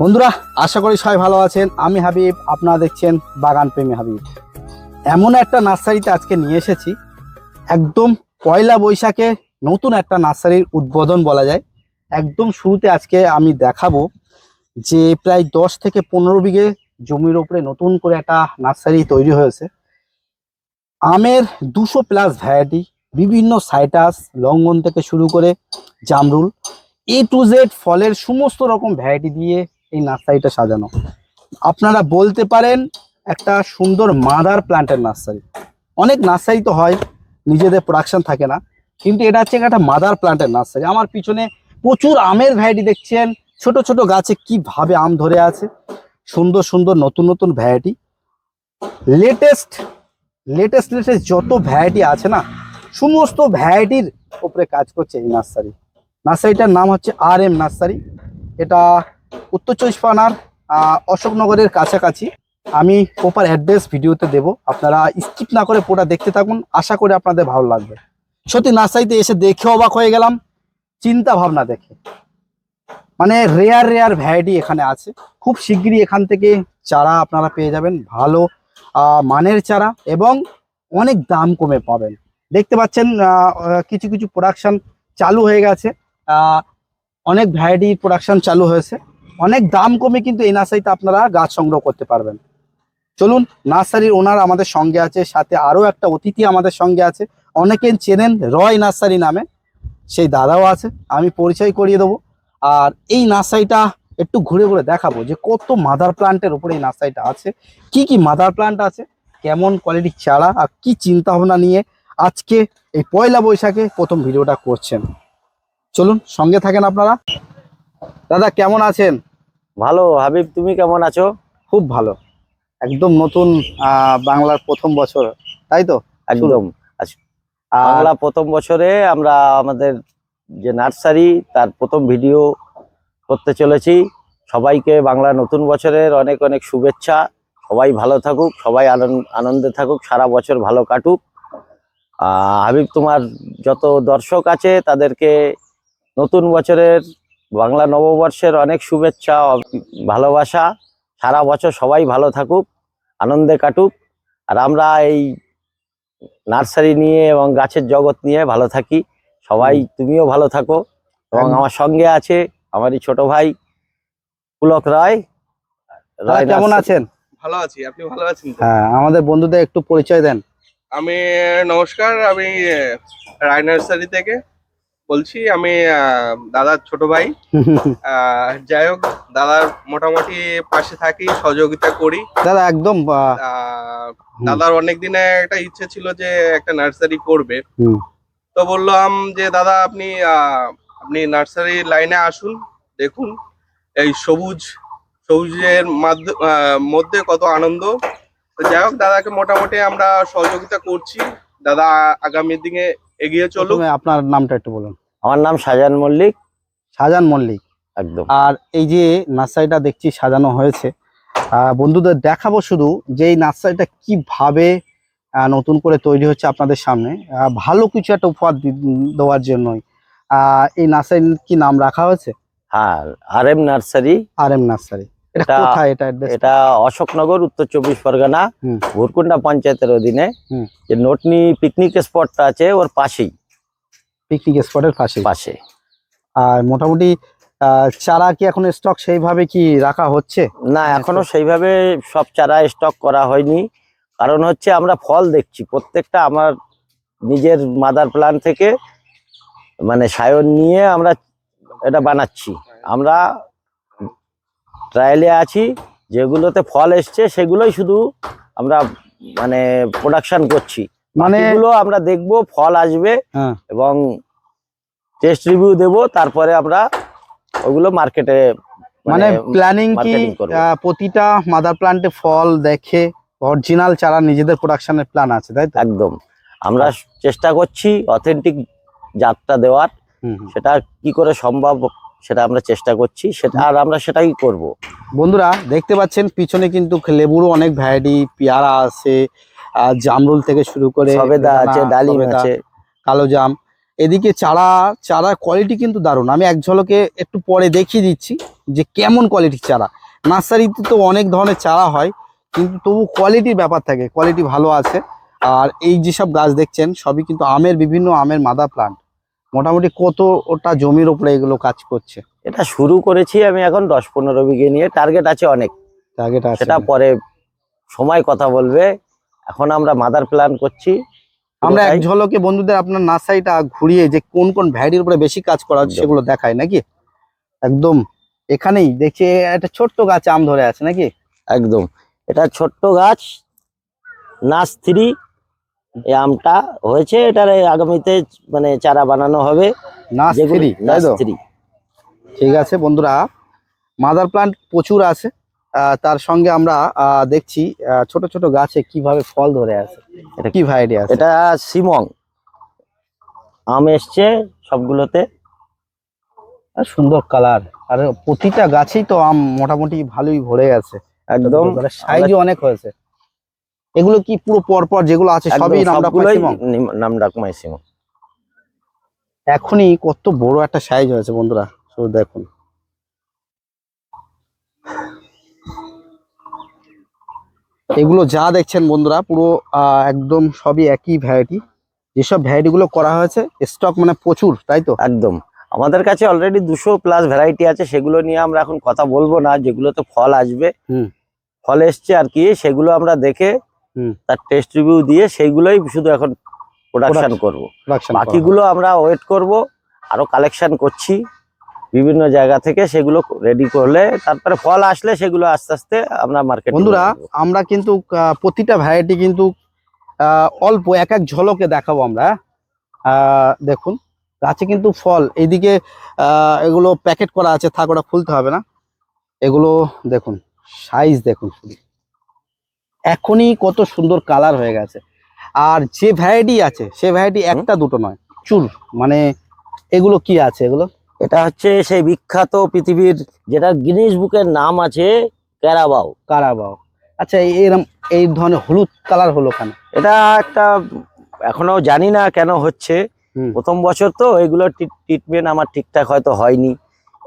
বন্ধুরা, আশা করি সবাই ভালো আছেন। আমি হাবিব, আপনারা দেখছেন বাগান প্রেমী হাবিব। এমন একটা নার্সারিতে আজকে নিয়ে এসেছি, একদম পয়লা বৈশাখে নতুন একটা নার্সারির উদ্বোধন বলা যায়। একদম শুরুতে আজকে আমি দেখাবো যে প্রায় 10 থেকে 15 বিঘে জমির উপরে নতুন করে একটা নার্সারি তৈরি হয়েছে। আমের 200+ ভ্যারাইটি, বিভিন্ন সাইটাস, লঙ্ঘন থেকে শুরু করে জামরুল, A to Z ফলের সমস্ত রকম ভ্যারাইটি দিয়ে এই নার্সারিটা সাজানো। আপনারা বলতে পারেন একটা সুন্দর মাদার প্ল্যান্টের নার্সারি। অনেক নার্সারি তো হয় নিজেদের প্রোডাকশন থাকে না, কিন্তু এটা হচ্ছে একটা মাদার প্ল্যান্টের নার্সারি। আমার পিছনে প্রচুর আমের ভ্যারাইটি দেখছেন, ছোট ছোট গাছে কিভাবে আম ধরে আছে, সুন্দর সুন্দর নতুন নতুন ভ্যারাইটি, লেটেস্ট লেটেস্ট যত ভ্যারাইটি আছে না, সমস্ত ভ্যারাইটির উপরে কাজ করছে এই নার্সারি। নার্সারিটার নাম হচ্ছে RM নার্সারি। এটা উত্তর চব্বিশ পরগনার অশোকনগরের কাছাকাছি। আমি প্রপার অ্যাড্রেস ভিডিওতে দেব, আপনারা স্কিপ না করে পুরোটা দেখতে থাকুন। আশা করি আপনাদের ভালো লাগবে। সত্যি নার্সারিতে এসে দেখে অবাক হয়ে গেলাম, চিন্তা ভাবনা দেখে। মানে রেয়ার ভ্যারাইটি এখানে আছে। খুব শিগগিরই এখান থেকে চারা আপনারা পেয়ে যাবেন, ভালো মানের চারা, এবং অনেক দাম কমে পাবেন। দেখতে পাচ্ছেন কিছু কিছু প্রোডাকশন চালু হয়ে গেছে, অনেক ভ্যারাইটি প্রোডাকশন চালু হয়েছে। অনেক দাম কমে কিন্তু এই নার্সারিতে আপনারা গাছ সংগ্রহ করতে পারবেন। চলুন, নার্সারির ওনার আমাদের সঙ্গে আছে, সাথে আরও একটা অতিথি আমাদের সঙ্গে আছে। অনেকেই চেনেন রয় নার্সারি নামে, সেই দাদাও আছে, আমি পরিচয় করিয়ে দেবো। আর এই নার্সারিটা একটু ঘুরে ঘুরে দেখাবো যে কত মাদার প্লান্টের উপরে এই নার্সারিটা আছে, কি কি মাদার প্লান্ট আছে, কেমন কোয়ালিটির চারা, আর কি চিন্তা ভাবনা নিয়ে আজকে এই পয়লা বৈশাখে প্রথম ভিডিওটা করছেন। চলুন, সঙ্গে থাকেন আপনারা। দাদা কেমন আছেন? ভালো হাবিব, তুমি কেমন আছো? খুব ভালো। একদম নতুন বাংলার প্রথম বছর, তাই তো? একদম। আর বাংলা প্রথম বছরে আমরা আমাদের যে নার্সারি তার প্রথম ভিডিও করতে চলেছি। সবাইকে বাংলা নতুন বছরের অনেক অনেক শুভেচ্ছা। সবাই ভালো থাকুক, সবাই আনন্দে থাকুক, সারা বছর ভালো কাটুক। হাবিব, তোমার যত দর্শক আছে তাদেরকে নতুন বছরের, বাংলা নববর্ষের অনেক শুভেচ্ছা, ভালোবাসা। সারা বছর সবাই ভালো থাকুক, আনন্দে কাটুক, আর আমরা এই নার্সারি নিয়ে এবং গাছের জগৎ নিয়ে ভালো থাকি। সবাই তুমিও ভালো থাকো। এবং আমার সঙ্গে আছে আমারই ছোট ভাই পুলক রায়। কেমন আছেন? ভালো আছি, আপনি ভালো আছেন তো? হ্যাঁ, আমাদের বন্ধুদের একটু পরিচয় দেন। আমি নমস্কার, আমি রায় নার্সারি থেকে বলছি। আমি দাদার ছোট ভাই। যাই হোক, দাদার মোটামুটি পাশে থাকি, সহযোগিতা করি। দাদা একদম দাদার অনেক দিনে একটা ইচ্ছে ছিল যে একটা নার্সারি করবে। তো বললাম যে দাদা আপনি নার্সারি লাইনে আসুন, দেখুন এই সবুজের মধ্যে কত আনন্দ। যাই হোক, দাদাকে মোটামুটি আমরা সহযোগিতা করছি। দাদা আগামী দিনে এগিয়ে চলুক। আপনার নামটা একটু বলুন। আমার নাম শাহজাহান মল্লিক। শাহজাহান মল্লিক, একদম। আর এই যে নার্সারিটা দেখছি সাজানো হয়েছে, বন্ধুদের দেখাবো শুধু যে এই নার্সারিটা কিভাবে নতুন করে তৈরি হচ্ছে আপনাদের সামনে, ভালো কিছু একটা উপহার দেওয়ার জন্যই। এই নার্সারির কি নাম রাখা হয়েছে? হ্যাঁ, RM নার্সারি। RM nursery. এটা কোথায়? এটা অশোকনগর, উত্তর চব্বিশ পরগনা, ভুরকুন্ডা পঞ্চায়েতের অধীনে। যে নটনি পিকনিক স্পটটা আছে ওর পাশেই। পিকনিক স্পটের পাশে। আর মোটামুটি চারা কি এখন স্টক সেইভাবে কি রাখা হচ্ছে? না, এখনো সেইভাবে সব চারা স্টক করা হয়নি। কারণ হচ্ছে আমরা ফল দেখছি প্রত্যেকটা, আমার নিজের মাদার প্ল্যান্ট থেকে মানে সায়ন নিয়ে আমরা এটা বানাচ্ছি। আমরা ট্রায়ালে আছি, যেগুলোতে ফল এসছে সেগুলোই শুধু আমরা মানে প্রোডাকশন করছি। মানে এগুলো আমরা দেখবো, ফল আসবে এবং টেস্ট রিভিউ দেব, তারপরে আমরা ওগুলো মার্কেটে মানে প্ল্যানিং কি প্রতিটা মাদার প্ল্যান্টে ফল দেখে অরিজিনাল চারা নিজেদের প্রোডাকশনের প্ল্যান আছে, তাই তো? একদম। আমরা চেষ্টা করছি অথেন্টিক জাতটা দেওয়ার। সেটা কি করে সম্ভব সেটা আমরা চেষ্টা করছি, সেটা আর আমরা সেটাই করব। বন্ধুরা দেখতে পাচ্ছেন পিছনে কিন্তু লেবুরও অনেক ভ্যারাইটি, পেয়ারা আছে, জামরুল থেকে শুরু করে সবেদা আছে, ডালিম আছে, কালো জাম, এদিকে চারা কোয়ালিটি কিন্তু দারুণ। আমি এক ঝলকে একটু পরে দেখিয়ে দিচ্ছি যে কেমন কোয়ালিটির চারা। নার্সারিতে তো অনেক ধরনের চারা হয়, কিন্তু তবু কোয়ালিটির ব্যাপার থাকে, কোয়ালিটি ভালো আছে। আর এই যেসব গাছ দেখছেন সবই কিন্তু বিভিন্ন আমের মাদার প্লান্ট। মোটামুটি ওটা জমির উপরে এগুলো কাজ করছে? এটা শুরু করেছি আমি এখন 10-15 বিঘে নিয়ে, টার্গেট আছে অনেক, টার্গেট আছে? সেটা পরে সময় কথা বলবে। এখন আমরা মাদার প্ল্যান করছি। আমরা এক পুরোটাই। ঝলকে বন্ধুদের আপনার নার্সারিটা ঘুরিয়ে যে কোন কোন ভ্যারাইটির উপরে বেশি কাজ করা হচ্ছে একদম। সেগুলো দেখায় নাকি? একদম এখানেই দেখছি একটা ছোট্ট গাছে আম ধরে আছে নাকি? একদম, এটা ছোট্ট গাছ নাস 3, এই আমটা হয়েছে। এটার আগামীতে মানে চারা বানানো হবে। নার্সারি, তাই নাস তো? 3। ঠিক আছে বন্ধুরা, মাদার প্লান্ট প্রচুর আছে। তার সঙ্গে আমরা দেখছি ছোট ছোট গাছে কিভাবে ফল ধরে আছে। এটা কি ভ্যারাইটি আছে? এটা সিমং আম এসছে সবগুলোতে। আর সুন্দর কালার, আর প্রতিটা গাছেই তো আম মোটামুটি ভালোই ভরে গেছে। একদম সাইজও অনেক হয়েছে। এগুলো কি পুরো পরপর যেগুলো আছে সবই নামডাক সবগুলোই মাইসিমং? নামডাক মাইসিমং। এখনই কত বড় একটা সাইজ হয়েছে বন্ধুরা, শুধু দেখুন। এগুলো যা দেখছেন বন্ধুরা পুরো একদম সবই একই ভ্যারাইটি। যেসব ভ্যারাইটি গুলো করা হয়েছে স্টক মানে প্রচুর, তাই তো? একদম, আমাদের কাছে অলরেডি 200+ ভ্যারাইটি আছে। সেগুলো নিয়ে আমরা এখন কথা বলবো না, যেগুলোতে ফল আসবে, হুম। ফল এসছে আর কি, সেগুলো আমরা দেখে হুম। তার টেস্ট রিভিউ দিয়ে সেইগুলোই শুধু এখন প্রোডাকশন করব। Production বাকিগুলো আমরা ওয়েট করব, আরো কালেকশন করছি বিভিন্ন জায়গা থেকে। সেগুলো রেডি করলে তারপরে ফল আসলে সেগুলো আস্তে আস্তে আমরা মার্কেটে। বন্ধুরা আমরা কিন্তু প্রতিটা ভ্যারাইটি কিন্তু অল্প এক এক ঝলকে দেখাবো আমরা। দেখুন গাছে কিন্তু ফল, এইদিকে এগুলো প্যাকেট করা আছে, থাক ওটা খুলতে হবে না। এগুলো দেখুন, সাইজ দেখুন শুধু, এখনই কত সুন্দর কালার হয়ে গেছে। আর যে ভ্যারাইটি আছে সে ভ্যারাইটি একটা দুটো নয়, চুর মানে। এগুলো কি আছে এগুলো? এটা হচ্ছে সেই বিখ্যাত পৃথিবীর, যেটা গিনিস বুকের নাম আছে, ক্যারাবাও। কারাবাও। আচ্ছা, এরম এই ধরনের হলুদ কালার হলো কেন? এটা একটা এখনো জানি না কেন হচ্ছে। হুম। প্রথম বছর তো এগুলো ট্রিটমেন্ট আমার ঠিকঠাক হয়তো হয়নি,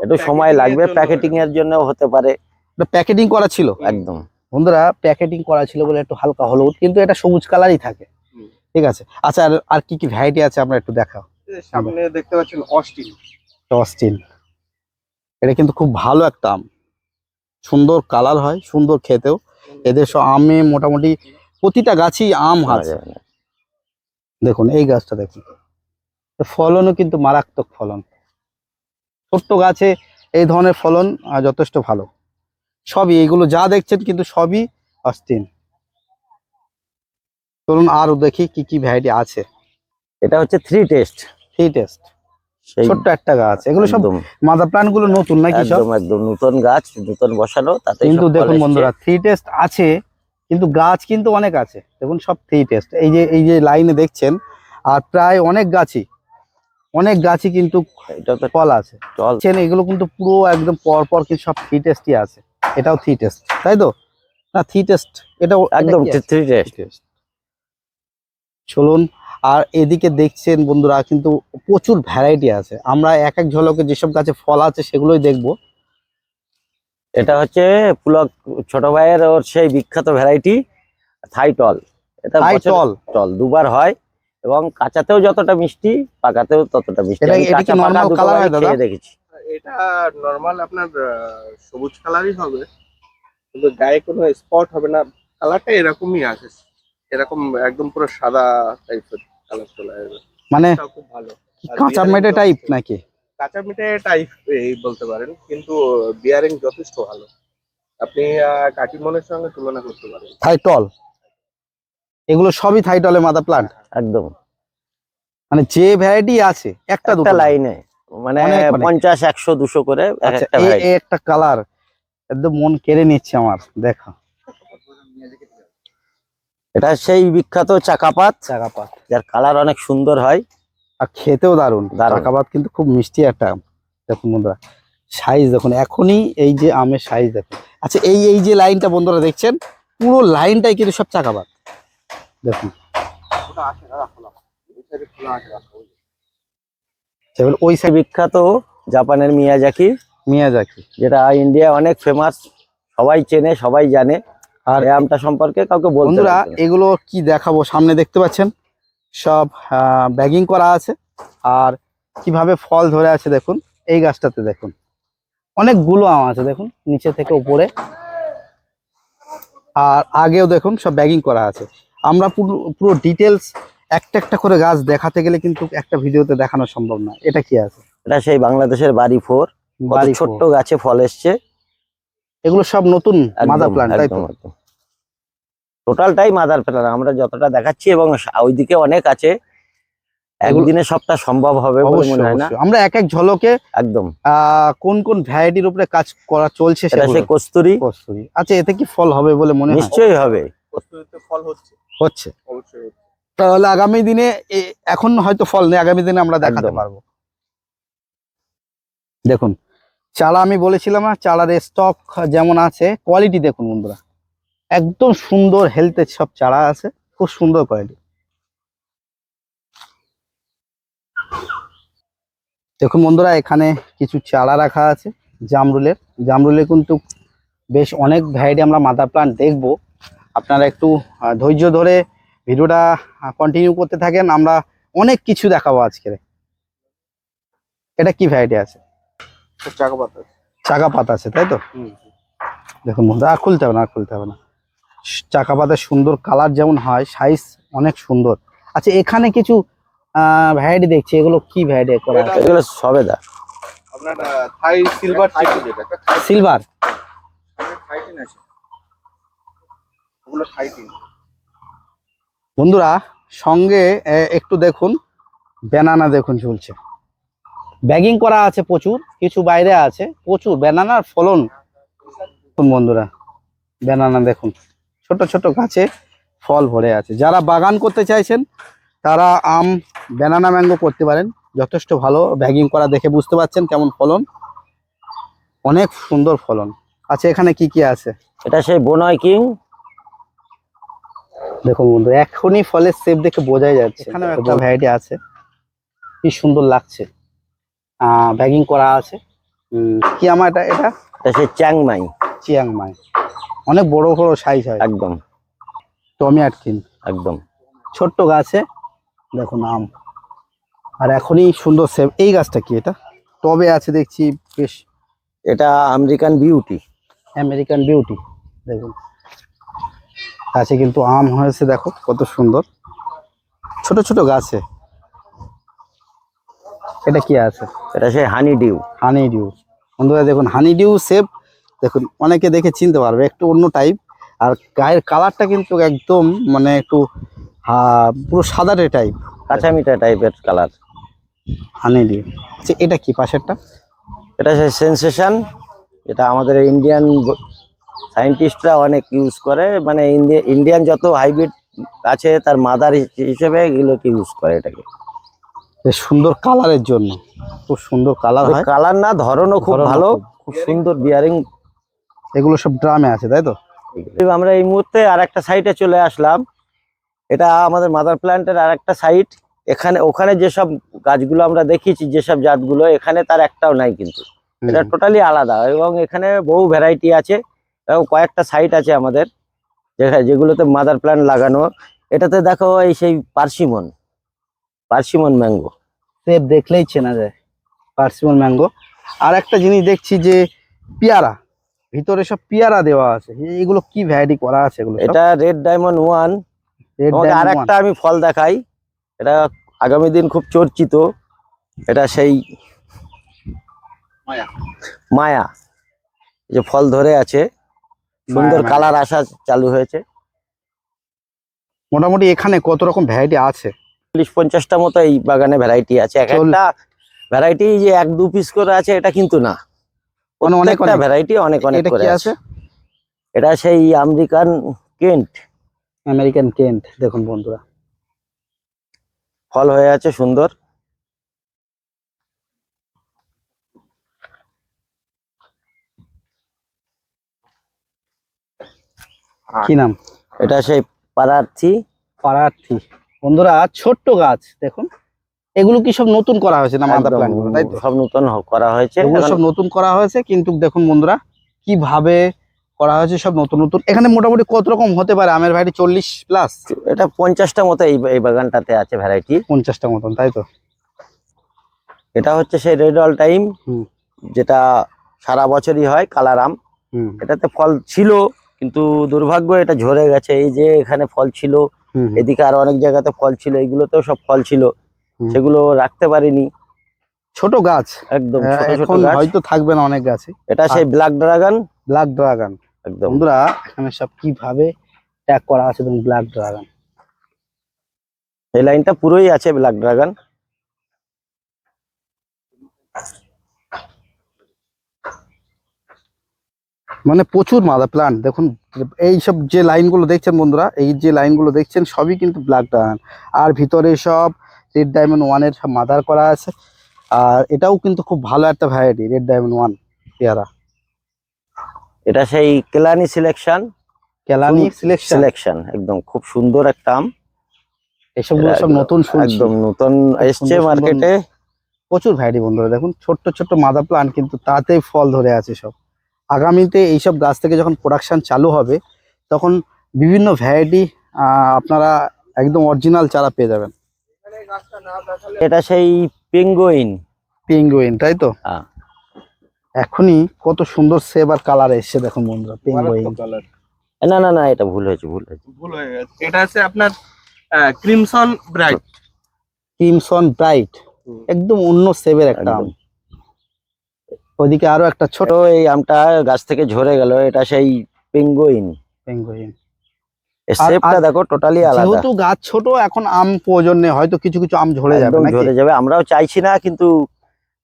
একটু সময় Packeting এর লাগবে। জন্য প্যাকেটিং এর জন্য হতে পারে। এটা প্যাকেটিং করা ছিল? একদম। বন্ধুরা প্যাকেটিং করা ছিল বলে একটু হালকা হলুদ, কিন্তু এটা সবুজ কালারই থাকে। হুম। ঠিক আছে। আচ্ছা, আর কি কি ভ্যারাইটি আছে আমরা একটু দেখাও। সামনে দেখতে পাচ্ছেন অস্টিন। অস্টিন, এটা কিন্তু খুব ভালো একটা আম, সুন্দর কালার হয়, সুন্দর খেতেও। এদের সব আমে মোটামুটি প্রতিটা গাছই আম আছে। দেখুন এই গাছটা দেখুন, ফলনও কিন্তু মারাত্মক ফলন। ছোট্ট গাছে এই ধরনের ফলন যথেষ্ট ভালো। সবই এইগুলো যা দেখছেন কিন্তু সবই অস্টিন। চলুন আরো দেখি কি কি ভ্যারাইটি আছে। এটা হচ্ছে 3 টেস্ট। সেই টেস্ট, সেই ছোট্ট একটা গাছ। এগুলো সব একদম মাদার প্ল্যান্ট গুলো নতুন নাকি সব? একদম একদম নতুন গাছ, নতুন বসানো, তাতে কিন্তু দেখুন বন্ধুরা, 3 টেস্ট আছে কিন্তু গাছ কিন্তু অনেক আছে। দেখুন সব 3 টেস্ট, এই যে লাইনে দেখছেন। আর প্রায় অনেক গাছই কিন্তু এটা তো ফল আছে। চল। এগুলো কিন্তু পুরো একদম পর কিন্তু সব 3 টেস্টই আছে। এটাও 3 টেস্ট, তাই তো? না 3 টেস্ট, এটাও একদম 3 টেস্ট। চলুন। আর এদিকে দেখছেন বন্ধুরা কিন্তু প্রচুর ভ্যারাইটি আছে। আমরা এক এক ঝলকে যেসব গাছে ফল আছে সেগুলোই দেখবো। এটা হচ্ছে পুলক ছোট ভাইয়ের ওর সেই বিখ্যাত ভ্যারাইটি থাইটল। এটা থাইটল। টল দুবার হয়, এবং কাঁচাতেও যতটা মিষ্টি, পাকাতেও ততটা মিষ্টি। এটা আমি কি কাঁচা পাকা নরমাল দুটো কালার হয় বারই দাদা? খেয়ে দেখেছি। এটা নর্মাল আপনার সবুজ কালারই হবে, কিন্তু গায়ে কোনো স্পট হবে না। কালারটা এরকমই আছে, এরকম একদম পুরো সাদা টাইপের কালার চলে আসবে। মানে এটাও খুব ভালো। আর কাঁচা bearing মেটে টাইপ যথেষ্ট- নাকি? কাঁচা মিঠে টাইপ এই বলতে পারেন, কিন্তু বিয়ারিং যথেষ্ট ভালো। আপনি কাটিমনের সঙ্গে তুলনা করতে পারেন। থাইটল, এগুলো সবই থাইটলের মাদার প্লান্ট। একদম মানে যে ভ্যারাইটি আছে একটা দুটো একটা না। লাইনে মানে অনেক। 50, 100, 200 করে এক আচ্ছা, একটা এই variety। এই একটা কালার একদম মন কেড়ে নিচ্ছে আমার, দেখো। এটা সেই বিখ্যাত চাকাপাত, চাকাপাত, যার কালার অনেক সুন্দর হয়। আর খেতেও দারুণ। দারুণ। চাকাপাত কিন্তু খুব মিষ্টি একটা আম। দেখুন বন্ধুরা সাইজ দেখুন, এখনই এই যে আমের সাইজ দেখুন। আচ্ছা, এই যে লাইনটা বন্ধুরা দেখছেন, পুরো লাইনটাই কিন্তু সব চাকাপাত। দেখুন ওটা আছে দাদা, খোলা এই সাইডে খোলা আছে রাস্তা। এবার ওই সাইড বিখ্যাত জাপানের মিয়াজাকি, মিয়াজাকি। যেটা ইন্ডিয়া অনেক ফেমাস, সবাই চেনে সবাই জানে। আর আর এই আমটা সম্পর্কে কাউকে বলতে বন্ধুরা লাগবে না। এগুলো কি দেখাবো, সামনে দেখতে পাচ্ছেন সব ব্যাগিং করা আছে। আর কিভাবে ফল ধরে আছে দেখুন, এই গাছটাতে দেখুন অনেকগুলো আম আছে দেখুন, নিচে থেকে উপরে। আর আগেও দেখুন সব ব্যাগিং করা আছে। আমরা পুরো পুরো ডিটেলস একটা একটা করে গাছ দেখাতে গেলে কিন্তু একটা ভিডিওতে দেখানো সম্ভব না। এটা কি আছে? এটা সেই বাংলাদেশের বাড়ি 4, কত বাড়ি ছোট্ট ফোর। গাছে ফল এসছে। এগুলো সব নতুন মাদার একদম প্লান্ট, তাই তো? একদম একদম টোটালটাই মাদার প্ল্যান্ট আমরা যতটা দেখাচ্ছি, এবং ওইদিকে অনেক আছে। একদিনে সবটা সম্ভব হবে বলে অবশ্যই মনে হয় না। অবশ্যই। আমরা এক এক ঝলকে একদম। কোন কোন ভ্যারাইটির উপরে কাজ করা চলছে এটা সেগুলো। সেই কস্তুরি, কস্তুরি। আচ্ছা, এতে কি ফল হবে বলে মনে হয়? নিশ্চয়ই হবে। কস্তুরীতে ফল হচ্ছে, হচ্ছে। অবশ্যই হচ্ছে। তাহলে আগামী দিনে এখন হয়তো ফল নেই, আগামী দিনে আমরা দেখাতে একদম। পারবো। দেখুন চারা, আমি বলেছিলাম না চারার স্টক যেমন আছে, কোয়ালিটি দেখুন বন্ধুরা, একদম সুন্দর হেলথের সব চারা আছে, খুব সুন্দর কোয়ালিটি। দেখুন বন্ধুরা, এখানে কিছু চারা রাখা আছে জামরুলের। জামরুলের কিন্তু বেশ অনেক ভ্যারাইটি আমরা মাদার প্লান্ট দেখবো। আপনারা একটু ধৈর্য ধরে ভিডিওটা কন্টিনিউ করতে থাকেন, আমরা অনেক কিছু দেখাবো আজকে। এটা কি ভ্যারাইটি আছে? চাকা পাতা। চাকা পাতা আছে, তাই তো? দেখুন বন্ধুরা, আর খুলতে হবে না, আর খুলতে হবে না। চাকা পাতার সুন্দর কালার যেমন হয়, সাইজ অনেক সুন্দর। আচ্ছা, এখানে কিছু ভ্যারাইটি দেখছি, এগুলো কি ভ্যারাইটি করা আছে? এগুলো সবেদা। আপনার থাই সিলভার চিকু, যেটা সিলভার। থাইটিন আছে, ওগুলো থাইটিন। বন্ধুরা সঙ্গে একটু দেখুন, ব্যানানা দেখুন ঝুলছে, ব্যাগিং করা আছে প্রচুর, কিছু বাইরে আছে প্রচুর ব্যানানার ফলন। দেখুন বন্ধুরা, ব্যানানা দেখুন, ছোট ছোট গাছে ফল ভরে আছে। যারা বাগান করতে চাইছেন তারা আম, ব্যানানা, ম্যাঙ্গো করতে পারেন, যথেষ্ট ভালো। ব্যাগিং করা দেখে বুঝতে পারছেন কেমন ফলন, অনেক সুন্দর ফলন। আচ্ছা, এখানে কি কি আছে? এটা সেই বোনয় কিং। দেখুন বন্ধু, এখনই ফলের শেপ দেখে বোঝাই যাচ্ছে। এখানেও একটা ভ্যারাইটি আছে, কি সুন্দর লাগছে, ব্যাগিং করা আছে। কি আমার এটা এটা এটা সেই চ্যাংমাই। চিয়াংমাই, অনেক বড় বড় সাইজ হয়। একদম টমি আটকিন, একদম। ছোট্ট গাছে দেখুন আম, আর এখনই সুন্দর শেপ। এই গাছটা কি? এটা টবে আছে দেখছি বেশ। এটা আমেরিকান বিউটি। American beauty. দেখুন গাছে কিন্তু আম হয়েছে, দেখো কত সুন্দর ছোট ছোট গাছে। এটা কি আছে? এটা সেই হানি ডিউ। হানি ডিউ। বন্ধুরা দেখুন, হানি ডিউ শেপ দেখুন, অনেকে দেখে চিনতে পারবে, একটু অন্য টাইপ। আর গায়ের কালারটা কিন্তু একদম মানে একটু পুরো সাদাটে টাইপ, কাঁচা মিঠা টাইপের কালার। হানি ডিউ। আচ্ছা, এটা কি পাশেরটা? এটা সেই সেন্সেশন, এটা আমাদের ইন্ডিয়ান সায়েন্টিস্টরা অনেক ইউজ করে, মানে ইন্ডিয়ান যত হাইব্রিড আছে তার মাদার হিসেবে এগুলোকে ইউজ করে। এটাকে বেশ সুন্দর কালারের জন্য, খুব সুন্দর কালার হয়। কালার না, ধরনও খুব ধরনও ভালো, খুব। খুব সুন্দর বিয়ারিং। এগুলো সব ড্রামে আছে, তাই তো? আমরা এই মুহূর্তে আর একটা সাইটে চলে আসলাম। এটা আমাদের মাদার প্ল্যান্টের আর একটা সাইট। এখানে ওখানে যেসব গাছগুলো আমরা দেখিয়েছি, যেসব জাতগুলো, এখানে তার একটাও নাই কিন্তু। এটা টোটালি আলাদা, এবং এখানে বহু ভ্যারাইটি আছে, এবং কয়েকটা সাইট আছে আমাদের যেগুলোতে মাদার প্ল্যান্ট লাগানো। এটাতে দেখো এই সেই পার্সিমন ম্যাঙ্গো। শেপ দেখলেই চেনা যায়, পার্সিমন ম্যাঙ্গো। আর একটা জিনিস দেখছি যে পেয়ারা, ভিতরে সব পেয়ারা দেওয়া আছে। এগুলো কি ভ্যারাইটি করা আছে এগুলো? এটা রেড ডায়মন্ড 1। তোমাকে আর একটা আমি ফল দেখাই, এটা আগামী দিন খুব চর্চিত। এটা সেই মায়া, যে ফল ধরে আছে, সুন্দর কালার আসা চালু হয়েছে। মোটামুটি এখানে কত রকম ভ্যারাইটি আছে? 40-50টা মতো এই বাগানে ভ্যারাইটি আছে। এক একটা ভ্যারাইটি যে 1-2 পিস করে আছে এটা কিন্তু না, অনেক প্রত্যেকটা ভ্যারাইটি অনেক অনেক এটা করে কি আছে। আছে? এটা সেই আমেরিকান কেন্ট। American Kent. দেখুন বন্ধুরা, ফল হয়ে আছে সুন্দর। কি নাম? এটা সেই পারার্থী। পারার্থী। বন্ধুরা ছোট্ট গাছ দেখুন, এগুলো কি সব নতুন করা হয়েছে না মাদার একদম প্ল্যান্ট গুলো, তাই তো? সব নতুন করা হয়েছে এগুলো এখন। সব নতুন করা হয়েছে, কিন্তু দেখুন বন্ধুরা কিভাবে করা হয়েছে, সব নতুন নতুন। এখানে মোটামুটি কত রকম হতে পারে আমের ভ্যারাইটি? 40+? এটা 50টা মতো এই বাগানটাতে আছে ভ্যারাইটি। 50টা মতন, তাই তো? এটা হচ্ছে সেই রেড অল টাইম, হুম। যেটা সারা বছরই হয়, কালার আম। হুম এটাতে ফল ছিল, কিন্তু দুর্ভাগ্য এটা ঝরে গেছে। এই যে এখানে ফল ছিল, হুম হুম, এদিকে আরো অনেক জায়গাতে ফল ছিল, এগুলোতেও সব ফল ছিল, হুম। সেগুলো রাখতে পারিনি। ছোট গাছ, একদম ছোট ছোট এখন গাছ। হয়তো থাকবে না অনেক গাছে। এটা সেই ব্ল্যাক ড্রাগন। ব্ল্যাক ড্রাগন, একদম বন্ধুরা এখানে সব কিভাবে ট্যাগ করা আছে দেখুন, ব্ল্যাক ড্রাগন। এই লাইনটা পুরোই আছে ব্ল্যাক ড্রাগন। মানে প্রচুর মাদার প্লান্ট দেখুন। এই সব যে লাইনগুলো দেখছেন বন্ধুরা, এই যে লাইনগুলো দেখছেন সবই কিন্তু ব্ল্যাক ড্রাগন। আর ভিতরে সব রেড ডায়মন্ড 1-এর সব মাদার করা আছে। আর এটাও কিন্তু খুব ভালো একটা ভ্যারাইটি, রেড ডায়মন্ড 1 পেয়ারা। এটা সেই কেলানি সিলেকশন। কেলানি সিলেকশন, সিলেকশন একদম খুব সুন্দর একটা আম। এসবগুলো সব নতুন শুনছি, একদম নতুন এসছে সুন্দর সুন্দর মার্কেটে। প্রচুর ভ্যারাইটি বন্ধুরা। দেখুন ছোট্ট ছোট্ট মাদার প্লান্ট, কিন্তু তাতেই ফল ধরে আছে সব। আগামীতে এইসব গাছ থেকে যখন প্রোডাকশন চালু হবে, তখন বিভিন্ন ভ্যারাইটি আপনারা একদম অরিজিনাল চারা পেয়ে যাবেন। এটা সেই পেঙ্গুইন। পেঙ্গুইন, তাই তো? হ্যাঁ। এখনই কত সুন্দর সেব আর কালার এসছে দেখুন বন্ধুরা, পেঙ্গুইন। না না না, এটা ভুল হয়েছে। ভুল হয়ে গেছে, এটা আছে আপনার ক্রিমসন ব্রাইট। ক্রিমসন ব্রাইট, একদম অন্য সেবের একটা আম। একদম। ওইদিকে আরো একটা ছোট ছোট এই আমটা গাছ থেকে ঝরে গেল, এটা সেই পেঙ্গুইন। পেঙ্গুইন। এর আর- শেপটা আর দেখো টোটালি আলাদা। যেহেতু গাছ ছোট, এখন আম প্রয়োজন নেই, হয়তো কিছু কিছু আম ঝরে যাবে একদম নাকি? ঝরে যাবে, আমরাও চাইছি না, কিন্তু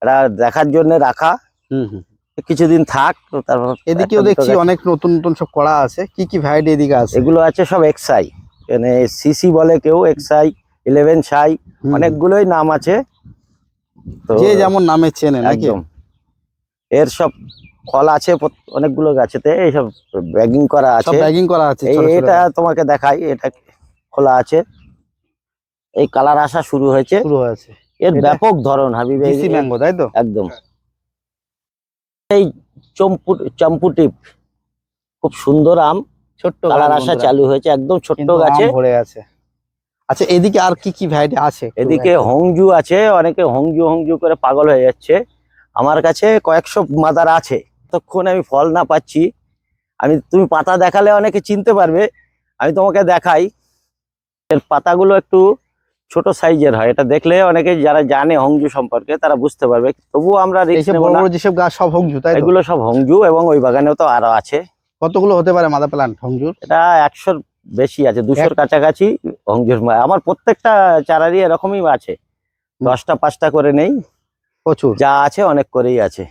এটা দেখার জন্য রাখা। হুম হুম। কিছুদিন থাক, তো তারপর এদিকেও একটা দুটো দেখছি গাছ- অনেক নতুন নতুন সব করা আছে। কি কি ভ্যারাইটি এদিকে আছে? এগুলো আছে সব এক্সআই, মানে সিসি বলে কেউ, এক্সআই 11 সাই, হুম, অনেকগুলোই নাম আছে। তো যে যেমন নামে চেনে নাকি? একদম এর সব ফল আছে অনেকগুলো গাছেতে, এইসব ব্যাগিং করা সব আছে। ব্যাগিং করা আছে ছোট ছোট এটা গাছ। তোমাকে দেখাই, এটা খোলা আছে, এই কালার আসা শুরু হয়েছে। শুরু হয়েছে। এর এটা ব্যাপক ধরন হাবিব, ডিসি ম্যাঙ্গো, তাই তো? একদম। এই চম্পু টিপ, খুব সুন্দর আম, ছোট্ট কালার গাছ আসা বন্ধুরা, চালু হয়েছে, একদম ছোট্ট কিন্তু গাছে। আম ভরে আছে। আচ্ছা, এদিকে আর কি কি ভ্যারাইটি আছে একটু এদিকে একটু? হংজু আছে, অনেকে হংজু হংজু করে পাগল হয়ে যাচ্ছে। আমার কাছে কয়েকশো মাদার আছে, ততক্ষণ আমি ফল না পাচ্ছি। তুমি পাতা দেখালে অনেকে চিনতে পারবে, আমি তোমাকে দেখাই। এর পাতাগুলো একটু ছোট সাইজের হয়, এটা দেখলে অনেকে যারা জানে হংজু সম্পর্কে তারা বুঝতে পারবে। তবুও আমরা রিস্ক এইসব নেব বড় না। বড় যেসব গাছ সব হংজু, তাই তো? এগুলো সব হংজু, এবং ওই বাগানেও তো আরো আছে। কতগুলো হতে পারে মাদার প্লান্ট হংজুর? এটা 100-র বেশি আছে, 200-র কাছাকাছি হংজুর। আমার প্রত্যেকটা চারারই এরকমই আছে, 10টা 5টা করে নেই, প্রচুর। যা আছে অনেক করেই আছে।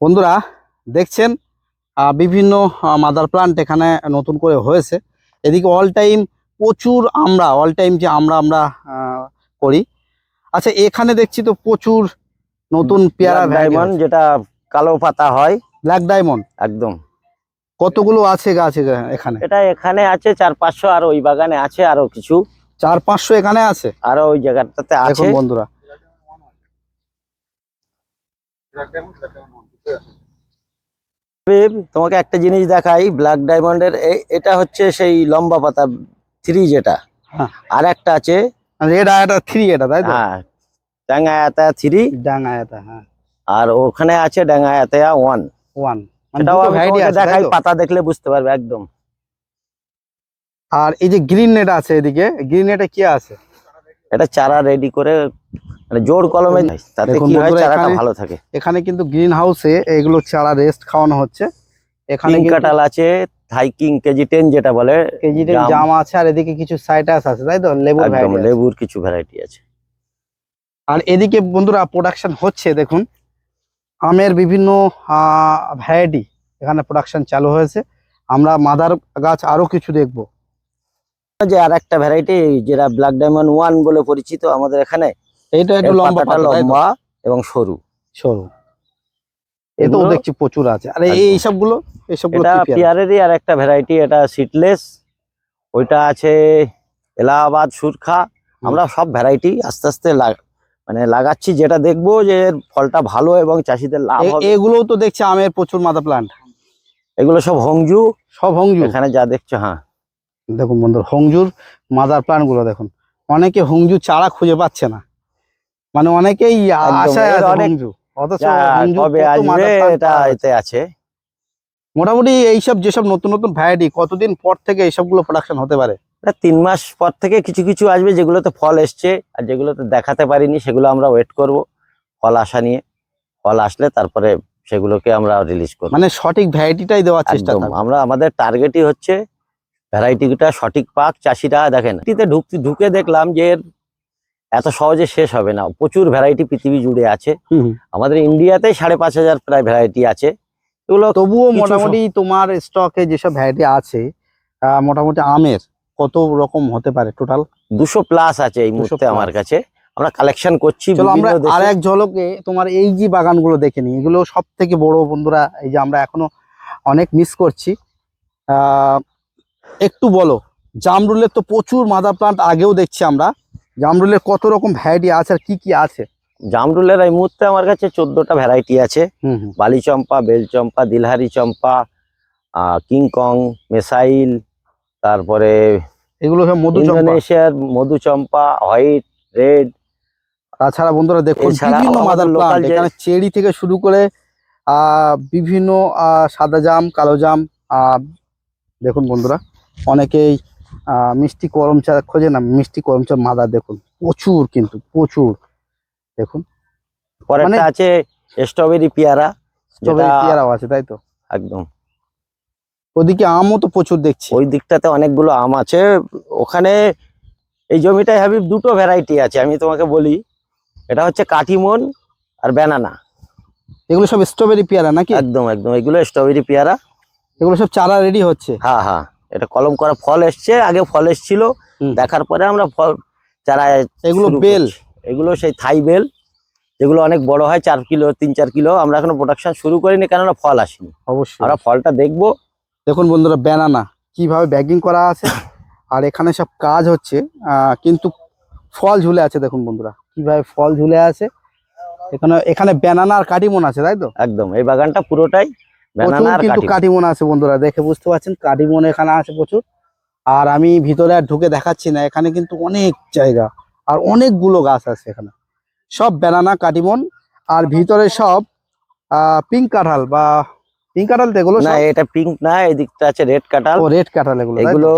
বন্ধুরা দেখছেন বিভিন্ন মাদার প্লান্ট এখানে নতুন করে হয়েছে। এদিকে অল টাইম প্রচুর আমরা অল টাইম যে আমরা করি। আচ্ছা, এখানে দেখছি তো প্রচুর নতুন পেয়ারা ডায়মন্ড, যেটা কালো পাতা হয়। ব্ল্যাক ডায়মন্ড, একদম। কতগুলো আছে গাছ এখানে? এটা এখানে আছে 400-500, আর ওই বাগানে আছে আরো কিছু, 400-500 এখানে আছে। আরো ওই জায়গাটাতে আছে। দেখুন বন্ধুরা, তোমাকে একটা জিনিস দেখাই, ব্ল্যাক ডায়মন্ডের এটা হচ্ছে সেই লম্বা পাতা 3 যেটা, হ্যাঁ। আর একটা আছে রেড আয়াটা 3, এটা তাই তো? হ্যাঁ ডাঙ্গা আয়াতা 3, ডাঙা আয়াতা, হ্যাঁ, আর ওখানে আছে ডাঙ্গা আয়াতা 1। 1। মানে এটাও দুটো আমি ভ্যারাইটি তোমাকে আছে, তাই দেখাই, তো? পাতা দেখলে বুঝতে পারবে একদম। আর এই যে গ্রিন নেট আছে এদিকে, গ্রিন নেটে কি আছে? এটা চারা রেডি করে, মানে জোর কলমে, তাতে দেখুন কি হয়, বন্ধুরা, চারাটা এখানে- ভালো থাকে। এখানে কিন্তু গ্রিন হাউসে এগুলো চারা রেস্ট খাওয়ানো হচ্ছে। এখানে কিং কাঁঠাল আছে, থাই কিং কেজি 10 যেটা বলে, কেজিতে জাম। জাম আছে, আর এদিকে কিছু সাইটাস আছে, তাই তো? লেবুর একদম ভ্যারাইটি আছে। লেবুর কিছু ভ্যারাইটি আছে। আর এদিকে বন্ধুরা প্রোডাকশন হচ্ছে দেখুন, আমের বিভিন্ন ভ্যারাইটি এখানে প্রোডাকশন চালু হয়েছে। আমরা মাদার গাছ আরো কিছু দেখবো। যে আর একটা ভ্যারাইটি যেটা ব্ল্যাক ডায়মন্ড 1 বলে পরিচিত আমাদের এখানে, এইটা একটু এর লম্বা পাতাটা পাতা, তাই তো? লম্বা এবং সরু। সরু। এতেও এগুলো- দেখছি প্রচুর আছে। আর একদম। এইসবগুলো এটা কি পেয়ারা? পেয়ারেরই আর একটা ভ্যারাইটি, এটা সিডলেস। ওইটা আছে এলাহাবাদ সুরখা, আমরা সব ভ্যারাইটি আস্তে আস্তে মানে লাগাচ্ছি, যেটা দেখবো যে এর ফলটা ভালো এবং চাষিদের লাভ হবে। এগুলোও তো দেখছি আমের প্রচুর মাদার প্লান্ট। এগুলো সব হংজু, সব হংজু এখানে যা দেখছো। হ্যাঁ, দেখুন বন্ধুরা, হংজুর মাদার প্লান্ট গুলো দেখুন। অনেকে হংজু চারা খুঁজে পাচ্ছে না, মানে অনেকেই একদম, আশায় এর আছে অনেক হংজু, অথচ যা হংজুর কবে কত আসবে mother plant এটা করা হয়েছে। এতে আছে। মোটামুটি এইসব যেসব নতুন নতুন ভ্যারাইটি কতদিন পর থেকে এইসব গুলো প্রোডাকশন হতে পারে? 3 মাস পর থেকে কিছু কিছু আসবে, যেগুলোতে ফল এসছে, আর যেগুলোতে দেখাতে পারিনি সেগুলো আমরা ওয়েট করব ফল আসা নিয়ে। ফল আসলে তারপরে সেগুলোকে আমরা রিলিজ করব। মানে সঠিক ভ্যারাইটিটাই দেওয়ার চেষ্টা একদম, থাকবে। আমরা আমাদের টার্গেটই হচ্ছে ভ্যারাইটিটা সঠিক পাক, চাষিরা দেখেন। এটিতে ঢুকে দেখলাম যে এর এত সহজে শেষ হবে না, প্রচুর ভ্যারাইটি পৃথিবী জুড়ে আছে। হুম। আমাদের ইন্ডিয়াতেই 5,500 প্রায় ভ্যারাইটি আছে। এগুলো তবুও কিছু মোটামুটি তোমার স্টকে যেসব ভ্যারাইটি আছে, মোটামুটি আমের কত রকম হতে পারে টোটাল? 200+ আছে এই 200 মুহূর্তে plus। আমার কাছে। আমরা কালেকশন করছি চলো আমরা বিভিন্ন আর দেশে। এক ঝলকে তোমার এই যে বাগানগুলো দেখে নিই। এগুলো সব থেকে বড় বন্ধুরা, এই যে আমরা এখনো অনেক মিস করছি। একটু বলো, জামরুলের তো প্রচুর মাদার প্লান্ট আগেও দেখছি আমরা, জামরুলের কত রকম ভ্যারাইটি আছে আর কি কি আছে? জামরুলের এই মুহূর্তে আমার কাছে 14টা ভ্যারাইটি আছে। হুম। বালি চম্পা, বেল চম্পা, দিলহারি চম্পা, কিংকং, মেসাইল, তারপরে এগুলো সব মধু চম্পা। ইন্দোনেশিয়ার মধু চম্পা, হোয়াইট, রেড। তাছাড়া বন্ধুরা দেখুন এছাড়া বিভিন্ন আমাদের মাদার local প্লান্ট, যে- এখানে চেরি থেকে শুরু করে বিভিন্ন সাদা জাম, কালো জাম। দেখুন বন্ধুরা, অনেকেই মিষ্টি করম চা খোঁজে না, মিষ্টি করম চা মাদার দেখুন প্রচুর, কিন্তু প্রচুর। দেখুন পরেরটা আছে স্ট্রবেরি পেয়ারা, স্ট্রবেরি যেটা পেয়ারাও আছে, তাই তো? একদম। ওদিকে আমও তো প্রচুর দেখছি। ওই দিকটাতে অনেকগুলো আম আছে। ওখানে এই জমিটায় হাবিব 2টো ভ্যারাইটি আছে, আমি তোমাকে বলি। এটা হচ্ছে কাটিমন আর ব্যানানা। এগুলো সব স্ট্রবেরি পেয়ারা নাকি? একদম একদম, এগুলো স্ট্রবেরি পেয়ারা। এগুলো সব চারা রেডি হচ্ছে? হ্যাঁ হ্যাঁ, এটা কলম করা ফল এসছে, আগে ফল এসছিল, হুম। দেখার পরে আমরা ফল চারা এগুলো শুরু বেল? করছি। এগুলো সেই থাই বেল, যেগুলো অনেক বড় হয়, 4 কিলো 3-4 কিলো। আমরা এখনো প্রোডাকশন শুরু করিনি, কেননা ফল আসেনি। অবশ্যই। আমরা ফলটা দেখবো। দেখুন বন্ধুরা, ব্যানানা কিভাবে ব্যাগিং করা আছে, আর এখানে সব কাজ হচ্ছে, কিন্তু ফল ঝুলে আছে। দেখুন বন্ধুরা কিভাবে ফল ঝুলে আছে। এখানে ব্যানানা আর কাটিমন আছে, তাই তো? একদম, এই বাগানটা পুরোটাই প্রচুর ব্যানানা আর কিন্তু কাটিমন। কাটিমন আছে বন্ধুরা, দেখে বুঝতে পারছেন কাটিমন এখানে আছে প্রচুর। আর আমি ভিতরে আর ঢুকে দেখাচ্ছি না, এখানে কিন্তু অনেক জায়গা আর অনেকগুলো গাছ আছে এখানে, সব ব্যানানা, কাটিমন। আর ভিতরে সব পিঙ্ক কাঁঠাল, বা পিঙ্ক কাঁঠাল তো এগুলো না, সব? এটা পিঙ্ক না, এই দিকটা আছে রেড কাঁঠাল। ও, রেড কাঁঠাল এগুলো, তাই তো? এগুলো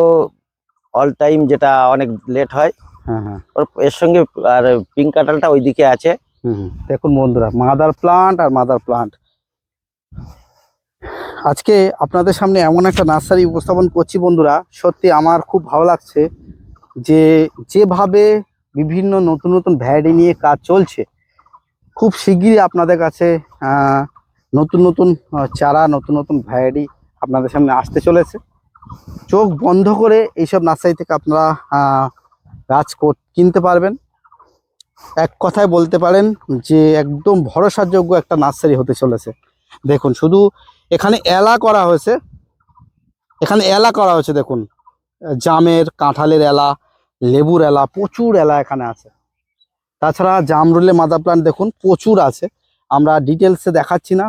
অল টাইম, যেটা অনেক লেট হয়। হ্যাঁ হ্যাঁ। এর সঙ্গে আর পিঙ্ক কাঁঠালটা ওইদিকে আছে। দেখুন বন্ধুরা, মাদার প্লান্ট আর মাদার প্লান্ট। আজকে আপনাদের সামনে এমন একটা নার্সারি উপস্থাপন করছি বন্ধুরা, সত্যি আমার খুব ভালো লাগছে যে যেভাবে বিভিন্ন নতুন নতুন ভ্যারাইটি নিয়ে কাজ চলছে। খুব শিগগিরই আপনাদের কাছে নতুন নতুন চারা, নতুন নতুন ভ্যারাইটি আপনাদের সামনে আসতে চলেছে। চোখ বন্ধ করে এইসব নার্সারি থেকে আপনারা গাছ কিনতে পারবেন। এক কথায় বলতে পারেন যে একদম ভরসাযোগ্য একটা নার্সারি হতে চলেছে। দেখুন শুধু এখানে এলা করা হয়েছে, দেখুন জামের, কাঁঠালের এলা, লেবুর এলা, প্রচুর এলা এখানে আছে। তাছাড়া জামরুলের মাদার প্লান্ট দেখুন প্রচুর আছে, আমরা ডিটেলসে দেখাচ্ছি না।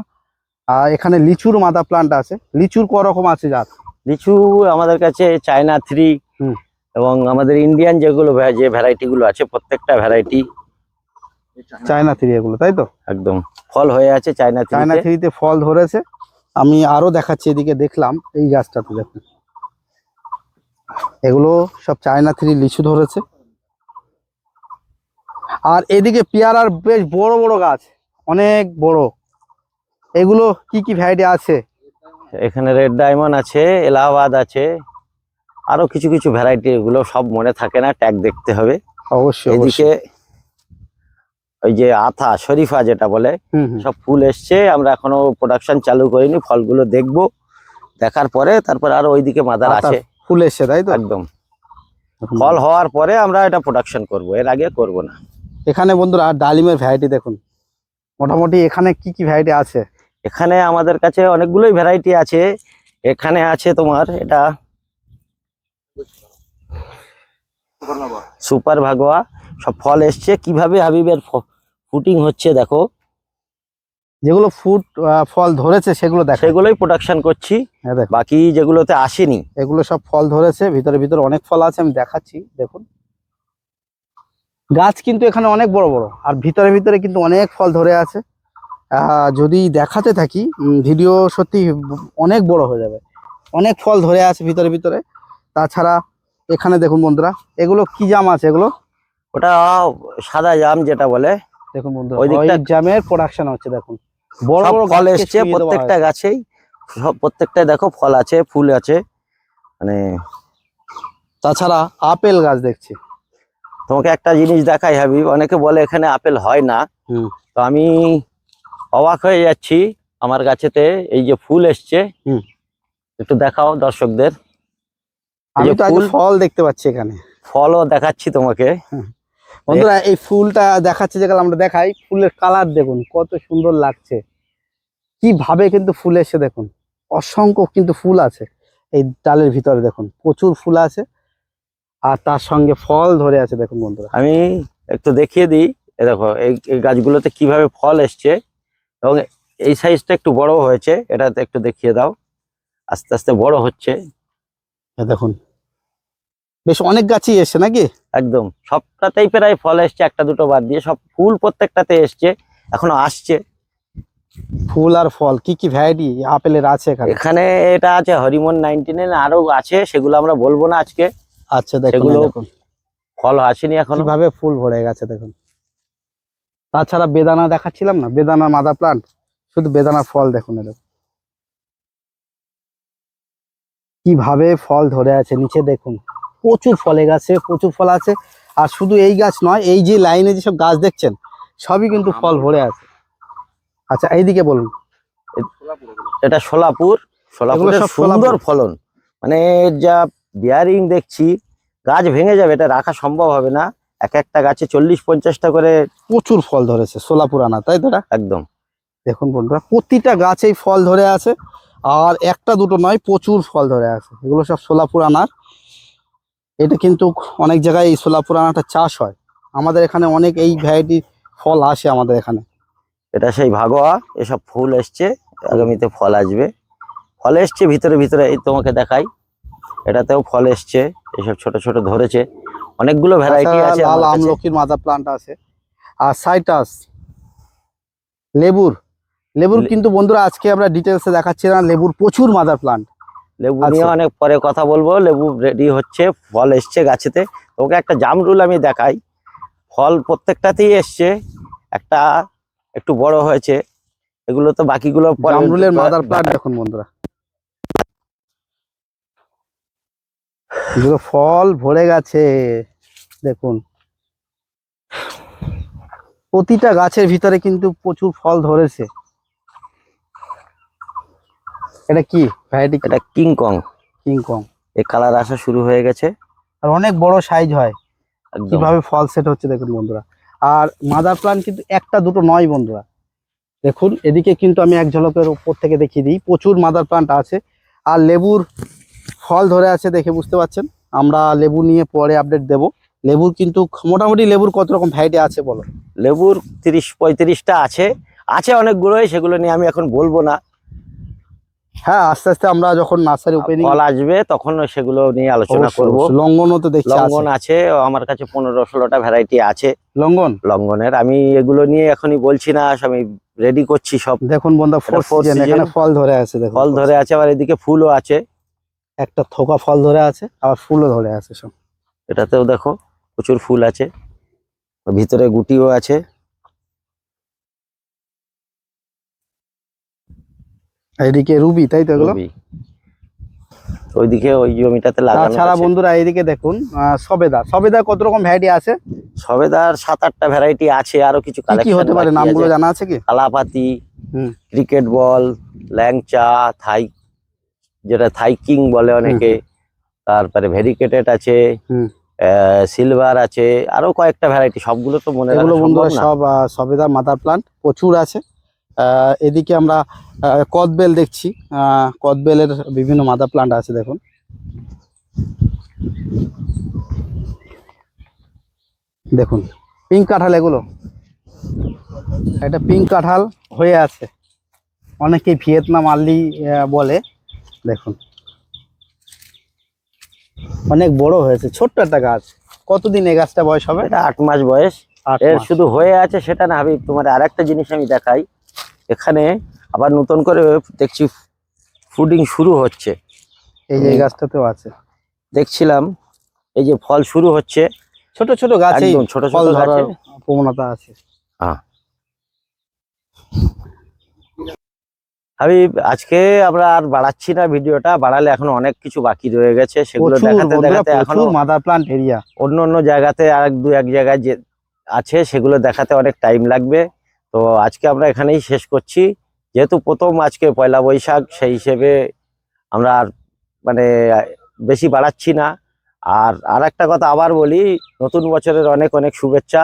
আর এখানে লিচুর মাদার প্লান্ট আছে। লিচুর ক রকম আছে জাত? লিচু আমাদের কাছে চায়না 3 হুম। এবং আমাদের ইন্ডিয়ান যেগুলো যে ভ্যারাইটি গুলো আছে, প্রত্যেকটা ভ্যারাইটি চায়না 3 এগুলো, তাই তো? একদম ফল হয়ে আছে চায়না 3-তে ফল ধরেছে। আমি আরো দেখাচ্ছি, এদিকে দেখলাম এই গাছটাতে দেখুন, এগুলো সব চায়না 3 লিচু ধরেছে। আর এদিকে পেয়ারার বেশ বড় বড় গাছ, অনেক বড়। এগুলো কি কি ভ্যারাইটি আছে? এখানে রেড ডায়মন্ড আছে, এলাহাবাদ আছে, আরো কিছু কিছু ভ্যারাইটি। এগুলো সব মনে থাকে না, ট্যাগ দেখতে হবে। অবশ্যই এদিকে ওই যে আথা শরীফা যেটা বলে, সব ফুল এসছে, আমরা এখনো প্রোডাকশন চালু করিনি। ফলগুলো দেখবো, দেখার পরে তারপর আরো ওইদিকে মাদার আছে, ফুল এসছে, তাই তো? একদম ফল হওয়ার পরে আমরা এটা প্রোডাকশন করব, এর আগে করব না। এখানে বন্ধুরা ডালিমের ভ্যারাইটি দেখুন, মোটামুটি এখানে কি কি ভ্যারাইটি আছে? এখানে আমাদের কাছে অনেকগুলোই ভ্যারাইটি আছে। এখানে আছে তোমার এটা সুপার ভাগোয়া সব ফল এসছে। কিভাবে হাবিবের ফুটিং হচ্ছে দেখো, যেগুলো ফল ধরেছে সেগুলো দেখো, সেগুলোই প্রোডাকশন করছি, হ্যাঁ দেখো বাকি যেগুলোতে আসেনি এগুলো সব ফল ধরেছে, ভিতরে ভিতরে অনেক ফল আছে, আমি দেখাচ্ছি দেখুন। গাছ কিন্তু এখানে অনেক বড় বড়, আর ভিতরে ভিতরে কিন্তু অনেক ফল ধরে আছে। যদি দেখাতে থাকি ভিডিও সত্যি অনেক বড় হয়ে যাবে। অনেক ফল ধরে আছে ভিতরে ভিতরে। তাছাড়া এখানে দেখুন বন্ধুরা, এগুলো কি জাম আছে এগুলো, ওটা সাদা জাম যেটা বলে। দেখুন বন্ধুরা ওই দিকটা হোয়াইট জামের প্রোডাকশন হচ্ছে দেখুন, বড় সব বড় ফল গাছকে এসছে শুইয়ে দেওয়া প্রত্যেকটা হয়েছে। গাছেই, সব প্রত্যেকটা দেখো ফল আছে, ফুল আছে। মানে তাছাড়া আপেল গাছ দেখছি। তোমাকে একটা জিনিস দেখাই হাবিব, অনেকে বলে এখানে আপেল হয় না, হুম তো আমি অবাক হয়ে যাচ্ছি। আমার গাছেতে এই যে ফুল এসছে, হুম একটু দেখাও দর্শকদের। এই আমি যে তো আগে ফুল, ফল দেখতে পাচ্ছি এখানে। ফলও দেখাচ্ছি তোমাকে। বন্ধুরা এই ফুলটা দেখাচ্ছে, যেগুলো আমরা দেখাই, ফুলের কালার দেখুন কত সুন্দর লাগছে, কিভাবে কিন্তু ফুল এসে দেখুন, অসংখ্য কিন্তু ফুল আছে এই ডালের ভিতরে, দেখুন প্রচুর ফুল আছে, আর তার সঙ্গে ফল ধরে আছে দেখুন বন্ধুরা। আমি একটু দেখিয়ে দিই, এ দেখো এই এই গাছগুলোতে কিভাবে ফল এসছে, এবং এই সাইজটা একটু বড় হয়েছে, এটাতে একটু দেখিয়ে দাও। আস্তে আস্তে বড় হচ্ছে এ দেখুন বেশ অনেক গাছই এসছে নাকি, একদম, সবটাতেই প্রায় ফল এসছে, একটা দুটো বাদ দিয়ে সব ফুল প্রত্যেকটাতে এসছে, এখনো আসছে। ফুল আর ফল কি কি ভ্যারাইটি আপেলের আছে এখানে? এখানে এটা আছে হরিমন 99, আরো আছে, সেগুলো আমরা বলবো না আজকে, আচ্ছা দেখুন সেগুলো দেখুন ফল আসেনি এখনো। কিভাবে ফুল ভরে গেছে দেখুন। তাছাড়া বেদানা দেখাচ্ছিলাম না, বেদানা মাদার প্লান্ট, শুধু বেদানার ফল দেখুন, এদের কিভাবে ফল ধরে আছে নিচে দেখুন, প্রচুর ফলে গাছে প্রচুর ফল আছে। আর শুধু এই গাছ নয়, এই যে লাইনে যেসব গাছ দেখছেন সবই কিন্তু ফল ভরে আছে। আচ্ছা এইদিকে বলুন। এটা সোলাপুর, সোলাপুরের সব সুন্দর সোলাপুর। ফলন, মানে এর যা বিয়ারিং দেখছি, গাছ ভেঙে যাবে, এটা রাখা সম্ভব হবে না। এক একটা গাছে 40-50টা করে, প্রচুর ফল ধরেছে সোলাপুর আনা, তাই তো? এটা একদম। দেখুন বন্ধুরা প্রতিটা গাছেই ফল ধরে আছে, আর একটা দুটো নয় প্রচুর ফল ধরে আছে, এগুলো সব সোলাপুর আনার। এটা কিন্তু অনেক জায়গায় এই সোলাপুর আনাটা চাষ হয়, আমাদের এখানে অনেক এই ভ্যারাইটি ফল আসে আমাদের এখানে। এটা সেই ভাগোয়া, এসব ফুল এসছে, আগামীতে ফল আসবে। ফল এসছে ভিতরে ভিতরে, এই তোমাকে দেখাই, এটাতেও ফল এসছে, এসব ছোট ছোট ধরেছে, অনেকগুলো ভ্যারাইটি তাছাড়া আছে লাল আমার কাছে। আমলকির মাদার প্লান্ট আছে, আর সাইটাস লেবুর, কিন্তু বন্ধুরা আজকে আমরা ডিটেলসে দেখাচ্ছি না, লেবুর প্রচুর মাদার প্লান্ট। লেবু নিয়ে আচ্ছা। অনেক পরে কথা বলবো। লেবু রেডি হচ্ছে, ফল এসছে গাছেতে। তোকে একটা জামরুল আমি দেখাই, ফল প্রত্যেকটাতেই এসছে, একটা একটু বড় হয়েছে, এগুলো তো বাকিগুলো পরে। জামরুলের মাদার প্লান্ট দেখুন বন্ধুরা, এগুলো ফল ভরে গেছে দেখুন, প্রতিটা গাছের ভিতরে কিন্তু প্রচুর ফল ধরেছে। এটা কি ভ্যারাইটি? এটা কিংকং, কিংকং, এই কালার আসা শুরু হয়ে গেছে আর অনেক বড় সাইজ হয়, একদম। কিভাবে ফল সেট হচ্ছে দেখুন বন্ধুরা। আর মাদার প্লান্ট কিন্তু একটা দুটো নয় বন্ধুরা, দেখুন এদিকে কিন্তু আমি এক ঝলকের উপর থেকে দেখিয়ে দিই, প্রচুর মাদার প্লান্ট আছে। আর লেবুর ফল ধরে আছে দেখে বুঝতে পারছেন, আমরা লেবু নিয়ে পরে আপডেট দেব। লেবুর কিন্তু মোটামুটি লেবুর কত রকম ভ্যারাইটি আছে বলো? লেবুর 30-35টা আছে, আছে অনেকগুলোই, সেগুলো নিয়ে আমি এখন বলবো না। হ্যাঁ আস্তে আস্তে আমরা যখন নার্সারি ওপেনিং ফল আসবে তখন সেগুলো নিয়ে আলোচনা করব। লঙ্ঘনও তো দেখছি লঙ্ঘন আছে, আমার কাছে 15-16টা ভ্যারাইটি আছে লঙ্ঘন। লঙ্ঘনের। আমি এগুলো নিয়ে এখনই বলছি না, আমি রেডি করছি সব। দেখুন বন্ধু fourth ফোর্থ সিজন, এখানে season। ফল ধরে আছে দেখুন, ফল ধরে আছে, আবার এদিকে ফুলও আছে, একটা থোকা ফল ধরে আছে, আবার ফুলও ধরে আছে সব। এটাতেও দেখো প্রচুর ফুল আছে, ভিতরে গুটিও আছে। এদিকে রুবি, তাই তো এগুলো? রবি। ওইদিকে ওই জমিটাতে লাগানো তাছাড়া আছে। বন্ধুরা এইদিকে দেখুন সবেদা, সবেদা কত রকম ভ্যারাইটি আছে? সবেদার 7-8টা ভ্যারাইটি আছে, আরো কিছু কি কি হতে পারে নামগুলো জানা আছে কি? কালাপাতি, হুম। ক্রিকেট বল, ল্যাংচা, থাই, যেটা থাই কিং বলে অনেকে, তারপরে ভেরিকেটেড আছে, হুম। সিলভার আছে, আরো কয়েকটা ভ্যারাইটি, সবগুলো তো মনে রাখা এগুলো সম্ভব বন্ধুরা না। সব সবেদা মাদার প্লান্ট প্রচুর আছে। এদিকে আমরা কদবেল দেখছি, কদবেলের বিভিন্ন মাদার প্লান্ট আছে দেখুন। দেখুন পিঙ্ক কাঁঠাল, এগুলো এটা পিঙ্ক কাঁঠাল হয়ে আছে, অনেকেই ভিয়েতনাম আর্লি বলে। দেখুন অনেক বড় হয়েছে, ছোট্ট একটা গাছ। কতদিন এই গাছটা বয়স হবে? এটা 8 মাস বয়স। 8 এর মাস। শুধু হয়ে আছে সেটা না হাবিব, তোমার আরেকটা জিনিস আমি দেখাই। এখানে আবার নতুন করে দেখছি ফুডিং শুরু হচ্ছে। এই যে এই গাছটাতেও আছে, দেখছিলাম এই যে ফল শুরু হচ্ছে, ছোট ছোট গাছে একদম ছোট ছোট ফল গাছে। ধরার প্রবণতা আছে। হ্যাঁ হাবিব, আজকে আমরা আর বাড়াচ্ছি না ভিডিওটা, বাড়ালে এখন অনেক কিছু বাকি রয়ে গেছে, সেগুলো প্রচুর দেখাতে বন্ধুরা, দেখাতে এখনো প্রচুর মাদার প্লান্ট এরিয়া। অন্য অন্য জায়গাতে আর এক জায়গায় যে আছে সেগুলো দেখাতে অনেক টাইম লাগবে। তো আজকে আমরা এখানেই শেষ করছি, যেহেতু প্রথম আজকে পয়লা বৈশাখ, সেই হিসেবে আমরা আর মানে বেশি বাড়াচ্ছি না। আর একটা কথা আবার বলি, নতুন বছরের অনেক অনেক শুভেচ্ছা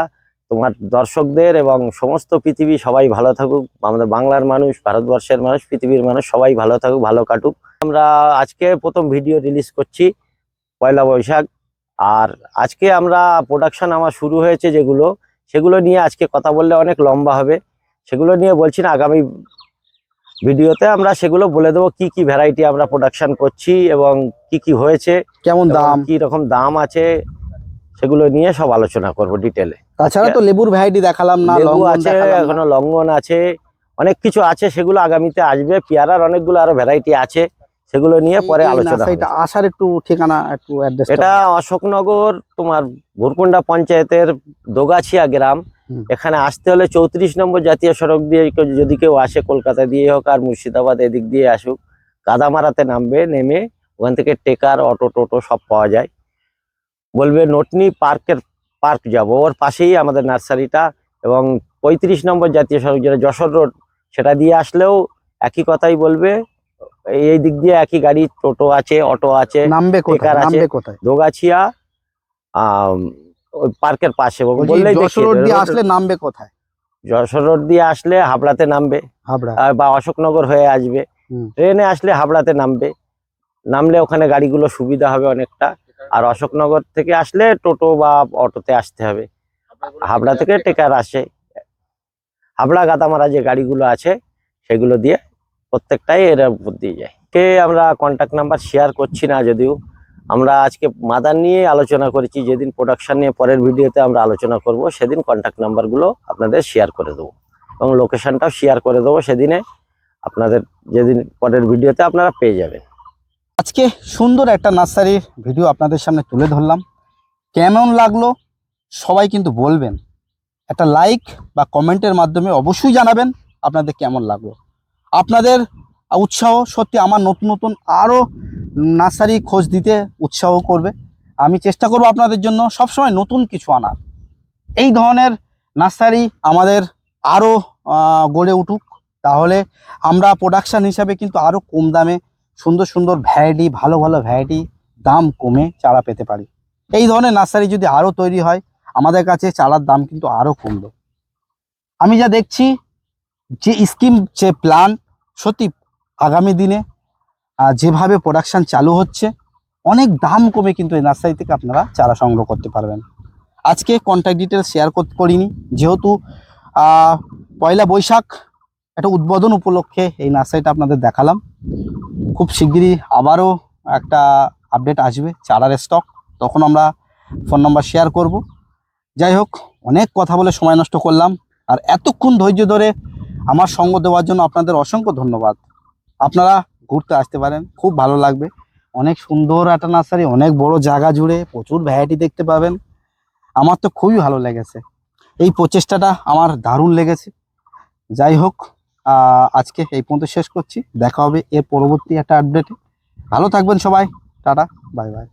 তোমার দর্শকদের, এবং সমস্ত পৃথিবী সবাই ভালো থাকুক, আমাদের বাংলার মানুষ, ভারতবর্ষের মানুষ, পৃথিবীর মানুষ সবাই ভালো থাকুক, ভালো কাটুক। আমরা আজকে প্রথম ভিডিও রিলিজ করছি পয়লা বৈশাখ। আর আজকে আমরা প্রোডাকশন আমার শুরু হয়েছে যেগুলো, সেগুলো নিয়ে আজকে কথা বললে অনেক লম্বা হবে, সেগুলো নিয়ে বলছি না। আগামী ভিডিওতে আমরা সেগুলো বলে দেবো, কি কি ভ্যারাইটি আমরা প্রোডাকশন করছি এবং কি কি হয়েছে, কেমন দাম, কি রকম দাম আছে, সেগুলো নিয়ে সব আলোচনা করব ডিটেলে। তাছাড়া তো লেবুর ভ্যারাইটি দেখালাম না, লেবু লঙ্ঘন আছে, দেখালাম না। এখনো লঙ্ঘন আছে, অনেক কিছু আছে, সেগুলো আগামীতে আসবে। পেয়ারার অনেকগুলো আরো ভ্যারাইটি আছে, সেগুলো নিয়ে পরে আলোচনা হবে। এটা আসার একটু ঠিকানা, একটু অ্যাড্রেস। এটা অশোকনগর, তোমার ভুরকুন্ডা পঞ্চায়েতের দোগাছিয়া গ্রাম। হুম। এখানে আসতে হলে 34 নম্বর জাতীয় সড়ক দিয়ে যদি কেউ আসে, কলকাতা দিয়ে হোক আর মুর্শিদাবাদ এদিক দিয়ে আসুক, কাদামারাতে নামবে, নেমে ওখান থেকে টেকার, অটো টোটো সব পাওয়া যায়। বলবে নটনি পার্ক যাব, ওর পাশেই আমাদের নার্সারিটা। এবং 35 নম্বর জাতীয় সড়ক, যেটা যশোর রোড, সেটা দিয়ে আসলেও একই কথাই বলবে। এই দিক দিয়ে একই গাড়ি, টোটো আছে, অটো আছে, নামবে কোথায়? টেকার আছে। নামবে কোথায়? দোগাছিয়া ওই পার্কের পাশে, বললেই যশোর দেখিয়ে রোড দেবে। দিয়ে আসলে নামবে কোথায়? যশোর রোড দিয়ে আসলে হাবড়াতে নামবে, হাবড়া। বা অশোকনগর হয়ে আসবে। হুম। ট্রেনে আসলে হাবড়াতে নামবে, নামলে ওখানে গাড়িগুলো সুবিধা হবে অনেকটা। আর অশোকনগর থেকে আসলে টোটো বা অটোতে আসতে হবে। হাবড়া থেকে টেকার আসে, হাবড়া গাদামারা যে গাড়িগুলো আছে সেগুলো দিয়ে প্রত্যেকটাই এর উপর দিয়ে যায়। আমরা কন্ট্যাক্ট নাম্বার শেয়ার করছি না, যদিও আমরা আজকে মাদার নিয়ে আলোচনা করেছি। যেদিন প্রোডাকশন নিয়ে পরের ভিডিওতে আমরা আলোচনা করব, সেদিন কন্ট্যাক্ট নাম্বারগুলো আপনাদের শেয়ার করে দেবো এবং লোকেশনটাও শেয়ার করে দেবো সেদিনে, আপনাদের যেদিন পরের ভিডিওতে আপনারা পেয়ে যাবেন। আজকে সুন্দর একটা নার্সারির ভিডিও আপনাদের সামনে তুলে ধরলাম। কেমন লাগলো সবাই কিন্তু বলবেন, একটা লাইক বা কমেন্টের মাধ্যমে অবশ্যই জানাবেন আপনাদের কেমন লাগলো। আপনাদের উৎসাহ সত্যি আমার নতুন নতুন আরও নার্সারি খোঁজ দিতে উৎসাহ করবে। আমি চেষ্টা করব আপনাদের জন্য সবসময় নতুন কিছু আনার। এই ধরনের নার্সারি আমাদের আরও গড়ে উঠুক, তাহলে আমরা প্রোডাকশান হিসাবে কিন্তু আরও কম দামে সুন্দর সুন্দর ভ্যারাইটি, ভালো ভালো ভ্যারাইটি, দাম কমে চারা পেতে পারি। এই ধরনের নার্সারি যদি আরও তৈরি হয়, আমাদের কাছে চারার দাম কিন্তু আরও কমবে। আমি যা দেখছি যে স্কিম, যে প্ল্যান, সত্যি আগামী দিনে যেভাবে প্রোডাকশান চালু হচ্ছে, অনেক দাম কমে কিন্তু এই নার্সারি থেকে আপনারা চারা সংগ্রহ করতে পারবেন। আজকে কন্ট্যাক্ট ডিটেলস শেয়ার করিনি, যেহেতু পয়লা বৈশাখ একটা উদ্বোধন উপলক্ষে এই নার্সারিটা আপনাদের দেখালাম। খুব শিগগিরই আবারও একটা আপডেট আসবে চারার স্টক, তখন আমরা ফোন নাম্বার শেয়ার করব। যাই হোক, অনেক কথা বলে সময় নষ্ট করলাম, আর এতক্ষণ ধৈর্য ধরে আমার সঙ্গ দেওয়ার জন্য আপনাদের অসংখ্য ধন্যবাদ। আপনারা ঘুরতে আসতে পারেন, খুব ভালো লাগবে। অনেক সুন্দর একটা নার্সারি, অনেক বড় জায়গা জুড়ে প্রচুর ভ্যারাইটি দেখতে পাবেন। আমার তো খুবই ভালো লেগেছে, এই প্রচেষ্টাটা আমার দারুণ লেগেছে। যাই হোক, আজকে এই পর্যন্ত শেষ করছি। দেখা হবে এর পরবর্তী একটা আপডেটে। ভালো থাকবেন সবাই, টাটা, বাই বাই।